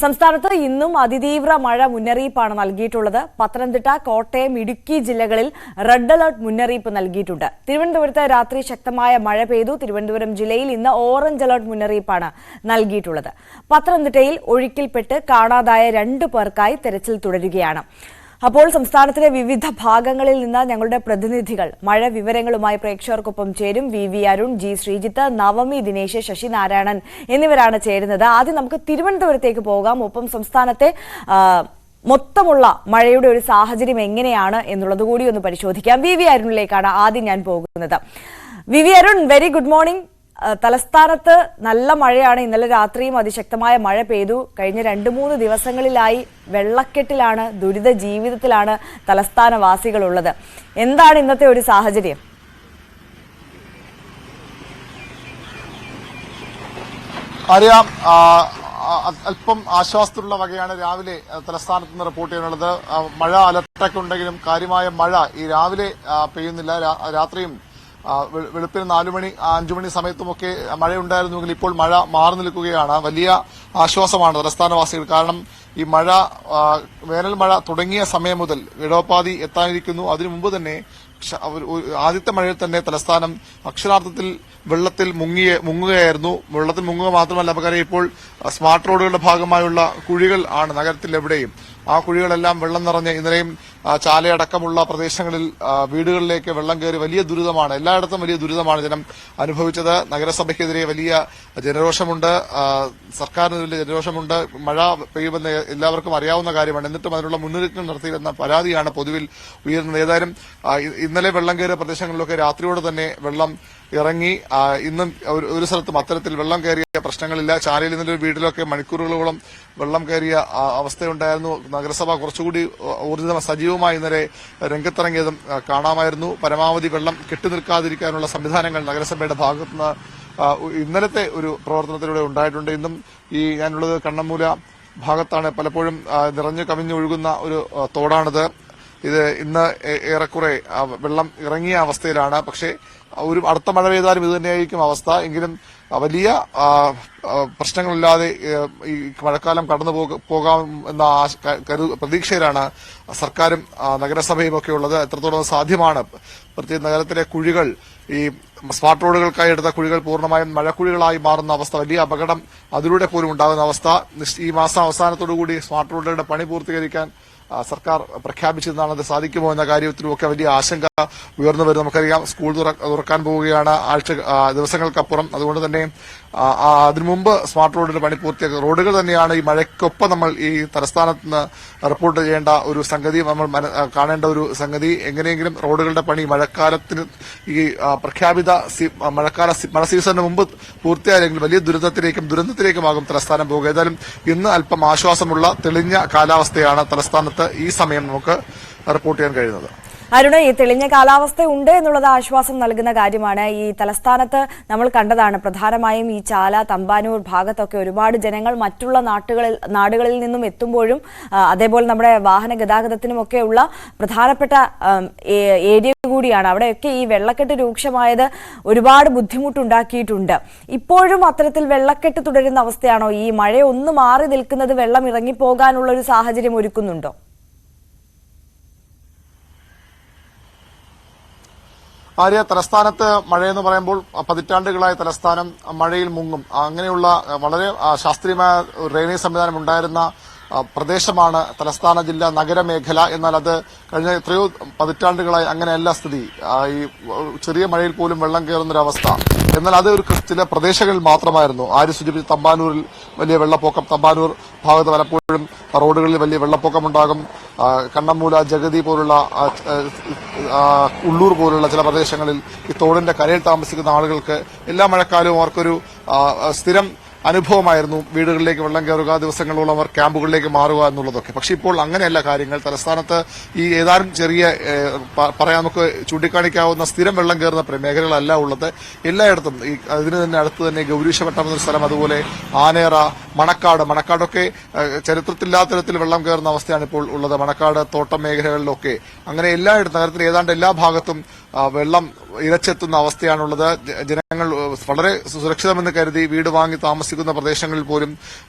സംസ്ഥാനത്ത് ഇന്നും അതിതീവ്ര മഴ മുന്നറിയിപ്പാണ് നൽകിയിട്ടുള്ളത്. പത്തനംതിട്ട, കോട്ടയം, ഇടുക്കി ജില്ലകളിൽ റെഡ് അലർട്ട് മുന്നറിയിപ്പ് നൽകിയിട്ടുണ്ട്. തിരുവനന്തപുരത്ത് രാത്രി ശക്തമായ മഴ പെയ്തു. തിരുവനന്തപുരം ജില്ലയിൽ ഇന്ന് ഓറഞ്ച് അലർട്ട് മുന്നറിയിപ്പാണ് നൽകിയിട്ടുള്ളത്. പത്തനംതിട്ടയിൽ ഒഴുക്കിൽപ്പെട്ട് കാണാതായ 2 പേർക്കായി തെരച്ചിൽ തുടരുകയാണ്. അപ്പോൾ സംസ്ഥാനത്തിലെ വിവിധ ഭാഗങ്ങളിൽ നിന്ന് ഞങ്ങളുടെ പ്രതിനിധികൾ മഴ വിവരങ്ങളുമായി പ്രേക്ഷകർക്കൊപ്പം ചേരും. വി അരുൺ, ജി ശ്രീജിത്ത്, നവമി ദിനേശ്, ശശി നാരായണൻ എന്നിവരാണ് ചേരുന്നത്. ആദ്യം നമുക്ക് തിരുവനന്തപുരത്തേക്ക് പോകാം. ഒപ്പം സംസ്ഥാനത്തെ മൊത്തമുള്ള മഴയുടെ ഒരു സാഹചര്യം എങ്ങനെയാണ് എന്നുള്ളത് കൂടി ഒന്ന് പരിശോധിക്കാം. വി അരുണിലേക്കാണ് ആദ്യം ഞാൻ പോകുന്നത്. V Arun, very good morning. തലസ്ഥാനത്ത് നല്ല മഴയാണ്. ഇന്നലെ രാത്രിയും അതിശക്തമായ മഴ പെയ്തു. കഴിഞ്ഞ 2-3 ദിവസങ്ങളിലായി വെള്ളക്കെട്ടിലാണ്, ദുരിത ജീവിതത്തിലാണ് തലസ്ഥാനവാസികളുള്ളത്. എന്താണ് ഇന്നത്തെ ഒരു സാഹചര്യം? അറിയാം, അല്പം ആശ്വാസത്തിലുള്ള വകയാണ് രാവിലെ തലസ്ഥാനത്ത് നിന്ന് റിപ്പോർട്ട് ചെയ്യാനുള്ളത്. മഴ അലർട്ടൊക്കെ ഉണ്ടെങ്കിലും കാര്യമായ മഴ ഈ രാവിലെ പെയ്യുന്നില്ല. രാത്രിയും വെളുപ്പിന് 4 മണി 5 മണി സമയത്തുമൊക്കെ മഴയുണ്ടായിരുന്നുവെങ്കിൽ ഇപ്പോൾ മഴ മാറി നിൽക്കുകയാണ്. വലിയ ആശ്വാസമാണ് തലസ്ഥാനവാസികൾ. കാരണം ഈ മഴ വേനൽ മഴ തുടങ്ങിയ സമയം മുതൽ ഇടവപ്പാതി എത്താനിരിക്കുന്നു. അതിനു മുമ്പ് തന്നെ ആദ്യത്തെ മഴയിൽ തന്നെ തലസ്ഥാനം അക്ഷരാർത്ഥത്തിൽ വെള്ളത്തിൽ മുങ്ങുകയായിരുന്നു. വെള്ളത്തിൽ മുങ്ങുക മാത്രമല്ല, നമുക്കറിയാം ഇപ്പോൾ സ്മാർട്ട് റോഡുകളുടെ ഭാഗമായുള്ള കുഴികൾ ആണ് നഗരത്തിൽ എവിടെയും. ആ കുഴികളെല്ലാം വെള്ളം നിറഞ്ഞ് ഇന്നലെയും ചാലയടക്കമുള്ള പ്രദേശങ്ങളിൽ വീടുകളിലേക്ക് വെള്ളം കയറി വലിയ ദുരിതമാണ്. എല്ലായിടത്തും വലിയ ദുരിതമാണ് ജനം അനുഭവിച്ചത്. നഗരസഭയ്ക്കെതിരെ വലിയ ജനരോഷമുണ്ട്, സർക്കാരിന് വലിയ ജനരോഷമുണ്ട്. മഴ പെയ്യുമെന്ന് എല്ലാവർക്കും അറിയാവുന്ന കാര്യമാണ്. എന്നിട്ടും അതിനുള്ള മുന്നൊരുക്കങ്ങൾ നടത്തിയിരുന്ന പരാതിയാണ് പൊതുവിൽ ഉയർന്നത്. ഏതായാലും ഇന്നലെ വെള്ളം കയറിയ പ്രദേശങ്ങളിലൊക്കെ രാത്രിയോടെ തന്നെ വെള്ളം ഇറങ്ങി. ഇന്നും ഒരു സ്ഥലത്തും അത്തരത്തിൽ വെള്ളം കയറിയ പ്രശ്നങ്ങളില്ല. ചാലയിൽ ഇന്നലെ ഒരു വീട്ടിലൊക്കെ മണിക്കൂറുകളോളം വെള്ളം കയറിയ അവസ്ഥയുണ്ടായിരുന്നു. നഗരസഭ കുറച്ചുകൂടി സജീവമായി ഇന്നലെ രംഗത്തിറങ്ങിയതും കാണാമായിരുന്നു. പരമാവധി വെള്ളം കെട്ടിനിൽക്കാതിരിക്കാനുള്ള സംവിധാനങ്ങൾ നഗരസഭയുടെ ഭാഗത്തുനിന്ന് ഇന്നലത്തെ ഒരു പ്രവർത്തനത്തിലൂടെ ഉണ്ടായിട്ടുണ്ട്. ഇന്നും ഞാനുള്ളത് കണ്ണമ്മൂല ഭാഗത്താണ്. പലപ്പോഴും നിറഞ്ഞു കവിഞ്ഞൊഴുകുന്ന ഒരു തോടാണിത്. ഇത് ഇന്ന് ഏറെക്കുറെ വെള്ളം ഇറങ്ങിയ അവസ്ഥയിലാണ്. പക്ഷേ ഒരു അടുത്ത മഴ പെയ്താലും ഇത് തന്നെയായിരിക്കും അവസ്ഥ. എങ്കിലും വലിയ പ്രശ്നങ്ങളില്ലാതെ ഈ മഴക്കാലം കടന്നു പോകാം എന്ന പ്രതീക്ഷയിലാണ് സർക്കാരും നഗരസഭയും ഒക്കെ ഉള്ളത്. എത്രത്തോളം സാധ്യമാണ്. പ്രത്യേക നഗരത്തിലെ കുഴികൾ, ഈ സ്മാർട്ട് റോഡുകൾക്കായി എടുത്ത കുഴികൾ പൂർണ്ണമായും മഴക്കുഴികളായി മാറുന്ന അവസ്ഥ, വലിയ അപകടം അതിലൂടെ പോലും ഉണ്ടാകുന്ന അവസ്ഥ. ഈ മാസം അവസാനത്തോടുകൂടി സ്മാർട്ട് റോഡുകളുടെ പണി പൂർത്തീകരിക്കാൻ സർക്കാർ പ്രഖ്യാപിച്ചതാണ്. അത് സാധിക്കുമോ എന്ന കാര്യത്തിലുമൊക്കെ വലിയ ആശങ്ക ഉയർന്നു വരും. നമുക്കറിയാം, സ്കൂൾ തുറക്കാൻ പോവുകയാണ് ദിവസങ്ങൾക്കപ്പുറം. അതുകൊണ്ട് തന്നെ അതിനു മുമ്പ് സ്മാർട്ട് റോഡിന്റെ പണി പൂർത്തിയാക്കുക. റോഡുകൾ തന്നെയാണ് ഈ മഴയ്ക്കൊപ്പം നമ്മൾ ഈ തലസ്ഥാനത്ത് നിന്ന് റിപ്പോർട്ട് ചെയ്യേണ്ട ഒരു സംഗതി, നമ്മൾ കാണേണ്ട ഒരു സംഗതി. എങ്ങനെയെങ്കിലും റോഡുകളുടെ പണി മഴക്കാലത്തിന് ഈ പ്രഖ്യാപിത മഴ സീസണിന് മുമ്പ് പൂർത്തിയായെങ്കിൽ വലിയ ദുരന്തത്തിലേക്കുമാകും തലസ്ഥാനം പോകുക. ഏതായാലും ഇന്ന് അല്പം ആശ്വാസമുള്ള തെളിഞ്ഞ കാലാവസ്ഥയാണ് തലസ്ഥാനത്ത് ഈ സമയം നമുക്ക് റിപ്പോർട്ട് ചെയ്യാൻ കഴിയുന്നത്. അരുണ്, ഈ തെളിഞ്ഞ കാലാവസ്ഥ ഉണ്ട് എന്നുള്ളത് ആശ്വാസം നൽകുന്ന കാര്യമാണ്. ഈ തലസ്ഥാനത്ത് നമ്മൾ കണ്ടതാണ്, പ്രധാനമായും ഈ ചാല, തമ്പാനൂർ ഭാഗത്തൊക്കെ ഒരുപാട് ജനങ്ങൾ മറ്റുള്ള നാടുകളിൽ നിന്നും എത്തുമ്പോഴും അതേപോലെ നമ്മുടെ വാഹന ഗതാഗതത്തിനുമൊക്കെയുള്ള പ്രധാനപ്പെട്ട ഏരിയ കൂടിയാണ്. അവിടെയൊക്കെ ഈ വെള്ളക്കെട്ട് രൂക്ഷമായത് ഒരുപാട് ബുദ്ധിമുട്ടുണ്ടാക്കിയിട്ടുണ്ട്. ഇപ്പോഴും അത്തരത്തിൽ വെള്ളക്കെട്ട് തുടരുന്ന അവസ്ഥയാണോ? ഈ മഴ ഒന്ന് മാറി നിൽക്കുന്നത് വെള്ളം ഇറങ്ങിപ്പോകാനുള്ള ഒരു സാഹചര്യം ഒരുക്കുന്നുണ്ടോ? തലസ്ഥാനത്ത് മഴയെന്ന് പറയുമ്പോൾ പതിറ്റാണ്ടുകളായ തലസ്ഥാനം മഴയിൽ മുങ്ങും. അങ്ങനെയുള്ള വളരെ ശാസ്ത്രീയമായ ഡ്രെയിനേജ് സംവിധാനം ഉണ്ടായിരുന്ന പ്രദേശമാണ് തലസ്ഥാന ജില്ല നഗരമേഖല. എന്നാൽ അത് കഴിഞ്ഞ എത്രയോ പതിറ്റാണ്ടുകളായി അങ്ങനെയല്ല സ്ഥിതി. ഈ ചെറിയ മഴയിൽ പോലും വെള്ളം കയറുന്നൊരവസ്ഥ. എന്നാൽ അത് ചില പ്രദേശങ്ങളിൽ മാത്രമായിരുന്നു. ആര് സൂചിപ്പിച്ച തമ്പാനൂരിൽ വലിയ വെള്ളപ്പൊക്കം, തമ്പാനൂർ ഭാഗത്ത് പലപ്പോഴും റോഡുകളിൽ വലിയ വെള്ളപ്പൊക്കമുണ്ടാകും. കണ്ണമ്മൂല, ജഗതി പോലുള്ള ഉള്ളൂർ പോലുള്ള ചില പ്രദേശങ്ങളിൽ ഈ തോടിന്റെ കരയിൽ താമസിക്കുന്ന ആളുകൾക്ക് എല്ലാ മഴക്കാലവും അവർക്കൊരു സ്ഥിരം അനുഭവമായിരുന്നു. വീടുകളിലേക്ക് വെള്ളം കയറുക, ദിവസങ്ങളോളം അവർ ക്യാമ്പുകളിലേക്ക് മാറുക എന്നുള്ളതൊക്കെ. പക്ഷെ ഇപ്പോൾ അങ്ങനെയല്ല കാര്യങ്ങൾ. തലസ്ഥാനത്ത് ഈ ഏതാനും ചെറിയ നമുക്ക് ചൂണ്ടിക്കാണിക്കാവുന്ന സ്ഥിരം വെള്ളം കയറുന്ന മേഖലകളല്ല ഉള്ളത്. എല്ലായിടത്തും അതിന് തന്നെ അടുത്ത് തന്നെ ഗൗരീശപട്ടം എന്നൊരു സ്ഥലം, അതുപോലെ ആനേറ, മണക്കാടൊക്കെ ചരിത്രത്തില്ലാത്ത തരത്തിൽ വെള്ളം കയറുന്ന അവസ്ഥയാണ് ഇപ്പോൾ ഉള്ളത്. മണക്കാട്, തോട്ടം മേഖലകളിലൊക്കെ അങ്ങനെ എല്ലായിടത്തും നഗരത്തിൽ ഏതാണ്ട് എല്ലാ ഭാഗത്തും വെള്ളം ഇരച്ചെത്തുന്ന അവസ്ഥയാണുള്ളത്. ജനങ്ങൾ വളരെ സുരക്ഷിതമെന്ന് കരുതി വീട് വാങ്ങി താമസിക്കുന്ന പ്രദേശങ്ങളിൽ പോലും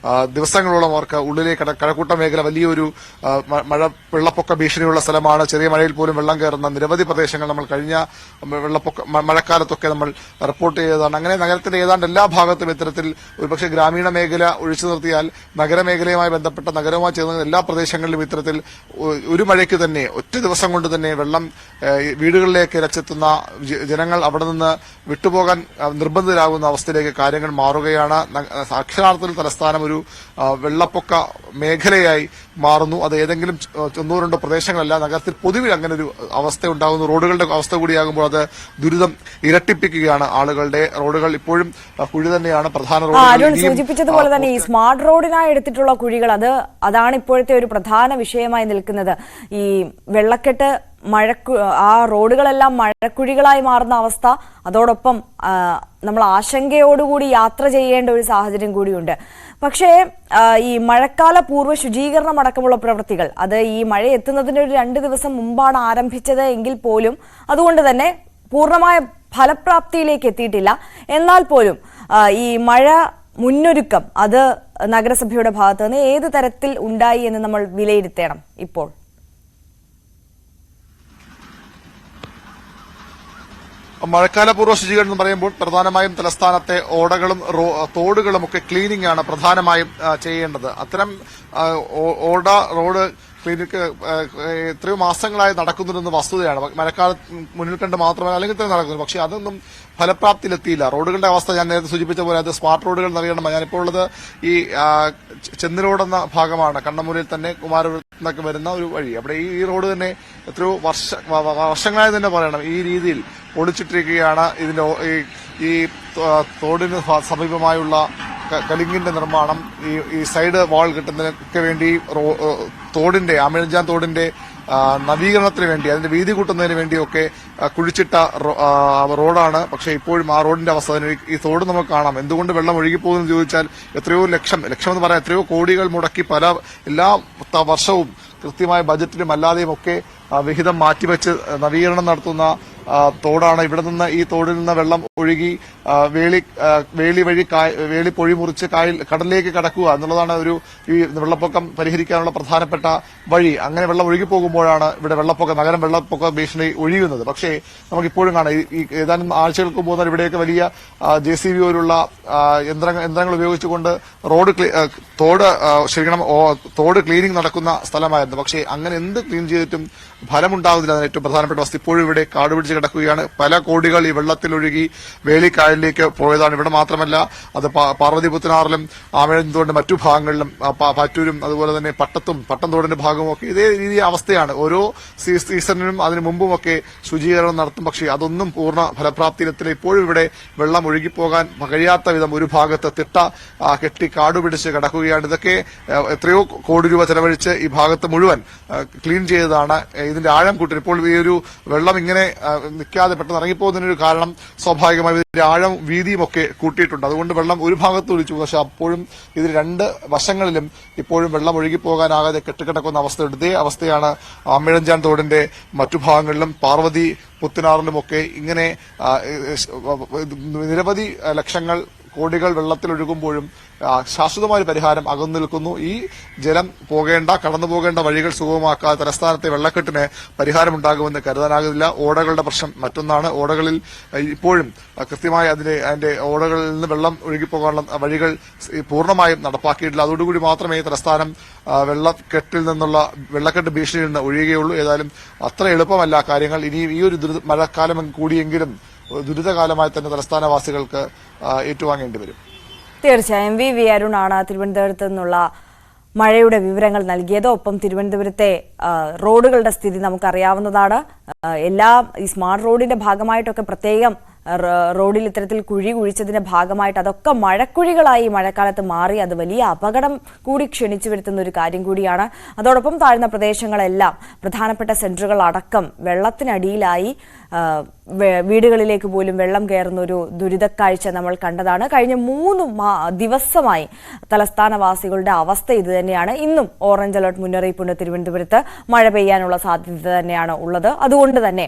ദിവസങ്ങളോളം അവർക്ക് ഉള്ളിലേക്ക് കഴക്കൂട്ട മേഖല വലിയൊരു വെള്ളപ്പൊക്ക ഭീഷണിയുള്ള സ്ഥലമാണ്. ചെറിയ മഴയിൽ പോലും വെള്ളം കയറുന്ന നിരവധി പ്രദേശങ്ങൾ നമ്മൾ കഴിഞ്ഞ മഴക്കാലത്തൊക്കെ നമ്മൾ റിപ്പോർട്ട് ചെയ്തതാണ്. അങ്ങനെ നഗരത്തിന്റെ ഏതാണ്ട് എല്ലാ ഭാഗത്തും ഇത്തരത്തിൽ ഒരുപക്ഷെ ഗ്രാമീണ മേഖല ഒഴിച്ചു നിർത്തിയാൽ നഗരമേഖലയുമായി ബന്ധപ്പെട്ട നഗരവുമായി ചേർന്ന എല്ലാ പ്രദേശങ്ങളിലും ഇത്തരത്തിൽ ഒരു മഴയ്ക്ക് തന്നെ ഒറ്റ ദിവസം കൊണ്ട് തന്നെ വെള്ളം വീടുകളിലേക്ക് ഇരച്ചെത്തുന്ന ജനങ്ങൾ അവിടെ നിന്ന് വിട്ടുപോകാൻ നിർബന്ധിതരാകുന്ന അവസ്ഥയിലേക്ക് കാര്യങ്ങൾ മാറുകയാണ്. അക്ഷരാർത്ഥത്തിൽ തലസ്ഥാനം ഒരു വെള്ളപ്പൊക്ക മേഖലയായി മാറുന്നു. അത് ഏതെങ്കിലും ഒന്നോ രണ്ടോ പ്രദേശങ്ങളല്ല, നഗരത്തിൽ പൊതുവിൽ അങ്ങനെ ഒരു അവസ്ഥ ഉണ്ടാകുന്നു. റോഡുകളുടെ അവസ്ഥ കൂടിയാകുമ്പോൾ അത് ദുരിതം ഇരട്ടിപ്പിക്കുകയാണ്. ആളുകളുടെ റോഡുകൾ ഇപ്പോഴും കുഴി തന്നെയാണ്. പ്രധാന അരുൺ സൂചിപ്പിച്ചതുപോലെ തന്നെ ഈ സ്മാർട്ട് റോഡിനായി എടുത്തിട്ടുള്ള കുഴികൾ അതാണ് ഇപ്പോഴത്തെ ഒരു പ്രധാന വിഷയമായി നിൽക്കുന്നത്. ഈ വെള്ളക്കെട്ട് ആ റോഡുകളെല്ലാം മഴക്കുഴികളായി മാറുന്ന അവസ്ഥ, അതോടൊപ്പം നമ്മൾ ആശങ്കയോടുകൂടി യാത്ര ചെയ്യേണ്ട ഒരു സാഹചര്യം കൂടിയുണ്ട്. പക്ഷേ ഈ മഴക്കാല പൂർവ്വ ശുചീകരണം അടക്കമുള്ള പ്രവൃത്തികൾ അത് ഈ മഴ എത്തുന്നതിന് ഒരു 2 ദിവസം മുമ്പാണ് ആരംഭിച്ചത് എങ്കിൽ പോലും അതുകൊണ്ട് തന്നെ പൂർണ്ണമായ ഫലപ്രാപ്തിയിലേക്ക് എത്തിയിട്ടില്ല. എന്നാൽ പോലും ഈ മഴ മുന്നൊരുക്കം അത് നഗരസഭയുടെ ഭാഗത്ത് നിന്ന് ഏത് തരത്തിൽ ഉണ്ടായി എന്ന് നമ്മൾ വിലയിരുത്തണം. ഇപ്പോൾ മഴക്കാലപൂർവ്വ ശുചീകരണം എന്ന് പറയുമ്പോൾ പ്രധാനമായും തലസ്ഥാനത്തെ ഓടകളും തോടുകളും ഒക്കെ ക്ലീനിംഗ് ആണ് പ്രധാനമായും ചെയ്യേണ്ടത്. അത്തരം റോഡ് ക്ലിനിക്ക് എത്രയോ മാസങ്ങളായി നടക്കുന്നുണ്ടെന്ന് വസ്തുതയാണ്. മഴക്കാലം മുന്നിൽ കണ്ട് മാത്രമല്ല, അല്ലെങ്കിൽ തന്നെ നടക്കുന്നു. പക്ഷേ അതൊന്നും ഫലപ്രാപ്തിയിലെത്തിയില്ല. റോഡുകളുടെ അവസ്ഥ ഞാൻ നേരത്തെ സൂചിപ്പിച്ച പോലെ അത് സ്മാർട്ട് റോഡുകൾ എന്നറിയണം. ഞാനിപ്പോൾ ഉള്ളത് ഈ ചെന്നിലോട് എന്ന ഭാഗമാണ്. കണ്ണമൂലയിൽ തന്നെ കുമാരപുരത്തുനിന്നൊക്കെ വരുന്ന ഒരു വഴി. അവിടെ ഈ റോഡ് തന്നെ എത്രയോ വർഷങ്ങളായി തന്നെ പറയണം ഈ രീതിയിൽ പൊളിച്ചിട്ടിരിക്കുകയാണ്. ഇതിന്റെ ഈ തോടിന് സമീപമായുള്ള കലിങ്ങിന്റെ നിർമ്മാണം, ഈ സൈഡ് വാൾ കിട്ടുന്നതിനൊക്കെ വേണ്ടി തോടിന്റെ ആമിഴഞ്ചാൻ തോടിന്റെ നവീകരണത്തിന് വേണ്ടി, അതിന്റെ വീതി കൂട്ടുന്നതിന് വേണ്ടിയൊക്കെ കുഴിച്ചിട്ട റോഡാണ്. പക്ഷേ ഇപ്പോഴും ആ റോഡിന്റെ അവസ്ഥ, ഈ തോട് നമുക്ക് കാണാം. എന്തുകൊണ്ട് വെള്ളം ഒഴുകിപ്പോകുമെന്ന് ചോദിച്ചാൽ എത്രയോ ലക്ഷം എന്ന് പറയാം, എത്രയോ കോടികൾ മുടക്കി എല്ലാ വർഷവും കൃത്യമായ ബജറ്റിലും അല്ലാതെയും ഒക്കെ വിഹിതം മാറ്റിവെച്ച് നവീകരണം നടത്തുന്ന തോടാണ്. ഇവിടെ നിന്ന് ഈ തോടിൽ നിന്ന് വെള്ളം ഒഴുകി വേളി വഴി വേളി പൊഴി മുറിച്ച് കടലിലേക്ക് കടക്കുക എന്നുള്ളതാണ് ഈ വെള്ളപ്പൊക്കം പരിഹരിക്കാനുള്ള പ്രധാനപ്പെട്ട വഴി. അങ്ങനെ വെള്ളം ഒഴുകി പോകുമ്പോഴാണ് ഇവിടെ നഗരം വെള്ളപ്പൊക്ക ഭീഷണി ഒഴിയുന്നത്. പക്ഷേ നമുക്കിപ്പോഴും കാണാം, ഈ ഏതാനും ആഴ്ചകൾക്ക് മുമ്പ് ഇവിടെയൊക്കെ വലിയ JCB പോലുള്ള യന്ത്രങ്ങൾ ഉപയോഗിച്ചുകൊണ്ട് തോട് ക്ലീനിംഗ് നടക്കുന്ന സ്ഥലമായിരുന്നു. പക്ഷേ അങ്ങനെ എന്ത് ക്ലീൻ ചെയ്തിട്ടും ഫലമുണ്ടാകുന്നില്ല. അതിന് ഏറ്റവും പ്രധാനപ്പെട്ട വസ്തു ഇപ്പോഴും ഇവിടെ കാട് പിടിച്ച് കിടക്കുകയാണ്. പല കോടികൾ ഈ വെള്ളത്തിലൊഴുകി വേലിക്കായലിലേക്ക് പോയതാണ്. ഇവിടെ മാത്രമല്ല, അത് പാർവതി പുത്തനാറിലും ആമഴന്തോടിന്റെ മറ്റു ഭാഗങ്ങളിലും പാറ്റൂരും അതുപോലെ തന്നെ പട്ടംതോടിന്റെ ഭാഗവും ഒക്കെ ഇതേ രീതി അവസ്ഥയാണ്. ഓരോ സീസണിനും അതിനു മുമ്പുമൊക്കെ ശുചീകരണം നടത്തും. പക്ഷേ അതൊന്നും പൂർണ്ണ ഫലപ്രാപ്തിയിലെത്തില്ല. ഇപ്പോഴും ഇവിടെ വെള്ളം ഒഴുകിപ്പോകാൻ കഴിയാത്ത വിധം ഒരു ഭാഗത്ത് തിട്ട കെട്ടി കാടുപിടിച്ച് കിടക്കുകയാണ്. ഇതൊക്കെ എത്രയോ കോടി രൂപ ചെലവഴിച്ച് ഈ ഭാഗത്ത് മുഴുവൻ ക്ലീൻ ചെയ്തതാണ്. ഇതിന്റെ ആഴം കൂട്ടി ഇപ്പോൾ ഈ ഒരു വെള്ളം ഇങ്ങനെ നിൽക്കാതെ പെട്ടെന്ന് ഇറങ്ങിപ്പോകുന്നതിനൊരു കാരണം സ്വാഭാവികമായി ഇതിന്റെ ആഴം വീതിയും ഒക്കെ കൂട്ടിയിട്ടുണ്ട്. അതുകൊണ്ട് വെള്ളം ഒരു ഭാഗത്ത് ഒഴിച്ചു, പക്ഷെ അപ്പോഴും ഇതിന് 2 വശങ്ങളിലും ഇപ്പോഴും വെള്ളം ഒഴുകിപ്പോകാനാകാതെ കെട്ടിക്കിടക്കുന്ന അവസ്ഥയുണ്ട്. ഇതേ അവസ്ഥയാണ് ആമിഴഞ്ചാൻ തോടിന്റെ മറ്റു ഭാഗങ്ങളിലും പാർവതി പുത്തനാറിലുമൊക്കെ. ഇങ്ങനെ നിരവധി ലക്ഷങ്ങൾ കോടികൾ വെള്ളത്തിലൊഴുകുമ്പോഴും ശാശ്വതമായ പരിഹാരം അകന്നു നിൽക്കുന്നു. ഈ ജലം കടന്നു പോകേണ്ട വഴികൾ സുഗമമാക്കാതെ തലസ്ഥാനത്തെ വെള്ളക്കെട്ടിന് പരിഹാരമുണ്ടാകുമെന്ന് കരുതാനാകില്ല. ഓടകളുടെ പ്രശ്നം മറ്റൊന്നാണ്. ഓടകളിൽ ഇപ്പോഴും കൃത്യമായി അതിന്റെ ഓടകളിൽ നിന്ന് വെള്ളം ഒഴുകിപ്പോകാനുള്ള വഴികൾ പൂർണ്ണമായും നടപ്പാക്കിയിട്ടില്ല. അതോടുകൂടി മാത്രമേ തലസ്ഥാനം വെള്ളക്കെട്ട് ഭീഷണിയിൽ നിന്ന് ഒഴിയുകയുള്ളൂ. ഏതായാലും അത്ര എളുപ്പമല്ല കാര്യങ്ങൾ. ഇനി ഈ ഒരു മഴക്കാലം കൂടിയെങ്കിലും ദുരിതകാലമായി തന്നെ തലസ്ഥാനവാസികൾക്ക് ഏറ്റുവാങ്ങേണ്ടി വരും. തീർച്ചയായും വി അരുണാണ് തിരുവനന്തപുരത്ത് നിന്നുള്ള മഴയുടെ വിവരങ്ങൾ നൽകിയത്. ഒപ്പം തിരുവനന്തപുരത്തെ റോഡുകളുടെ സ്ഥിതി നമുക്കറിയാവുന്നതാണ്. ഈ സ്മാർട്ട് റോഡിന്റെ ഭാഗമായിട്ടൊക്കെ പ്രത്യേകം റോഡിൽ ഇത്തരത്തിൽ കുഴി കുഴിച്ചതിന്റെ ഭാഗമായിട്ട് അതൊക്കെ മഴക്കുഴികളായി മഴക്കാലത്ത് മാറി. അത് വലിയ അപകടം കൂടി ക്ഷണിച്ചു വരുത്തുന്ന ഒരു കാര്യം കൂടിയാണ്. അതോടൊപ്പം താഴ്ന്ന പ്രദേശങ്ങളെല്ലാം പ്രധാനപ്പെട്ട സെന്ററുകൾ അടക്കം വെള്ളത്തിനടിയിലായി. വീടുകളിലേക്ക് പോലും വെള്ളം കയറുന്ന ഒരു ദുരിതക്കാഴ്ച നമ്മൾ കണ്ടതാണ്. കഴിഞ്ഞ 3 ദിവസമായി തലസ്ഥാനവാസികളുടെ അവസ്ഥ ഇത് തന്നെയാണ്. ഇന്നും ഓറഞ്ച് അലർട്ട് മുന്നറിയിപ്പുണ്ട് തിരുവനന്തപുരത്ത്. മഴ പെയ്യാനുള്ള സാധ്യത തന്നെയാണ് ഉള്ളത്. അതുകൊണ്ട് തന്നെ